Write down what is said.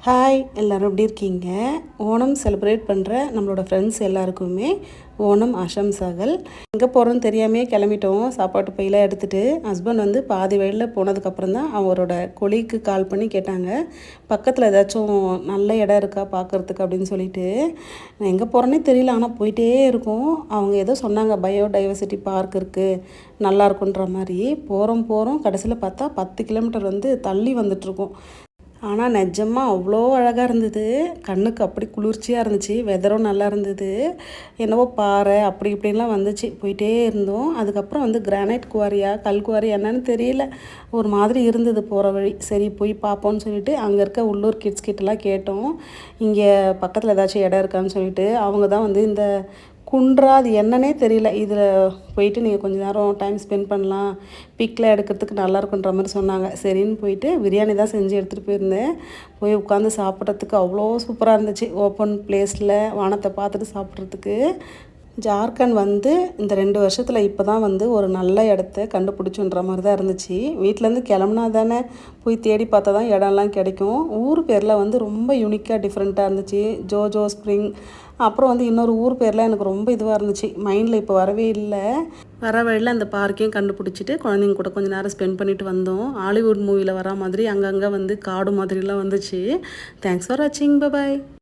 Hi எல்லோரும் எப்படி இருக்கீங்க? ஓணம் செலிப்ரேட் பண்ணுற நம்மளோட ஃப்ரெண்ட்ஸ் எல்லாருக்குமே ஓணம் ஆஷம்சாகள். எங்கே போகிறோன்னு தெரியாமையே கிளம்பிட்டோம். சாப்பாட்டு பையெல்லாம் எடுத்துகிட்டு ஹஸ்பண்ட் வந்து பாதி வழியில் போனதுக்கப்புறம் தான் அவரோட கொலிக்கு கால் பண்ணி கேட்டாங்க, பக்கத்தில் ஏதாச்சும் நல்ல இடம் இருக்கா பார்க்குறதுக்கு அப்படின்னு சொல்லிட்டு. நான் எங்கே போகிறேன்னே தெரியல, ஆனால் போயிட்டே இருக்கோம். அவங்க ஏதோ சொன்னாங்க, பயோடைவர்சிட்டி பார்க் இருக்குது, நல்லா இருக்குன்ற மாதிரி. போகிறோம் கடைசியில் பார்த்தா 10 கிலோமீட்டர் வந்து தள்ளி வந்துட்ருக்கோம். ஆனால் நிஜமாக அவ்வளோ அழகாக இருந்தது. கண்ணுக்கு அப்படி குளிர்ச்சியாக இருந்துச்சு. வெதரும் நல்லா இருந்தது. என்னவோ பாறை அப்படி இப்படின்லாம் வந்துச்சு. போயிட்டே இருந்தோம். அதுக்கப்புறம் வந்து கிரானைட் குவாரியா கல் குவாரி என்னன்னு தெரியல, ஒரு மாதிரி இருந்தது போகிற வழி. சரி போய் பார்ப்போம்னு சொல்லிட்டு அங்கே இருக்க உள்ளூர் கிட்ஸ் கிட்டலாம் கேட்டோம், இங்கே பக்கத்தில் ஏதாச்சும் இடம் இருக்கான்னு சொல்லிட்டு. அவங்க தான் வந்து இந்த குன்றா அது என்னன்னே தெரியல, இதில் போயிட்டு நீங்கள் கொஞ்சம் நேரம் டைம் ஸ்பெண்ட் பண்ணலாம், பிக்கில் எடுக்கிறதுக்கு நல்லா இருக்குன்ற மாதிரி சொன்னாங்க. சரின்னு போயிட்டு பிரியாணி தான் செஞ்சு எடுத்துகிட்டு போயிருந்தேன். போய் உட்காந்து சாப்பிட்றதுக்கு அவ்வளோ சூப்பராக இருந்துச்சு. ஓப்பன் பிளேஸில் வானத்தை பார்த்துட்டு சாப்பிட்றதுக்கு. ஜார்க்கண்ட் வந்து இந்த 2 வருஷத்தில் இப்போ தான் வந்து ஒரு நல்ல இடத்த கண்டுபிடிச்சுன்ற மாதிரி தான் இருந்துச்சு. வீட்டிலேருந்து கிளம்புனா தானே போய் தேடி பார்த்தா தான் இடம்லாம் கிடைக்கும். ஊர் பேரில் வந்து ரொம்ப யூனிக்காக டிஃப்ரெண்ட்டாக இருந்துச்சு. ஜோஜோ ஸ்ப்ரிங், அப்புறம் வந்து இன்னொரு ஊர் பேர்லாம் எனக்கு ரொம்ப இதுவாக இருந்துச்சு, மைண்டில் இப்போ வரவே இல்லை. வர வழியில் அந்த பார்க்கையும் கண்டுபிடிச்சிட்டு குழந்தைங்க கூட கொஞ்சம் நேரம் ஸ்பெண்ட் பண்ணிட்டு வந்தோம். ஹாலிவுட் மூவியில் வர மாதிரி அங்கங்கே வந்து காடு மாதிரிலாம் வந்துச்சு. தேங்க்ஸ் ஃபார் வாட்சிங். Bye bye.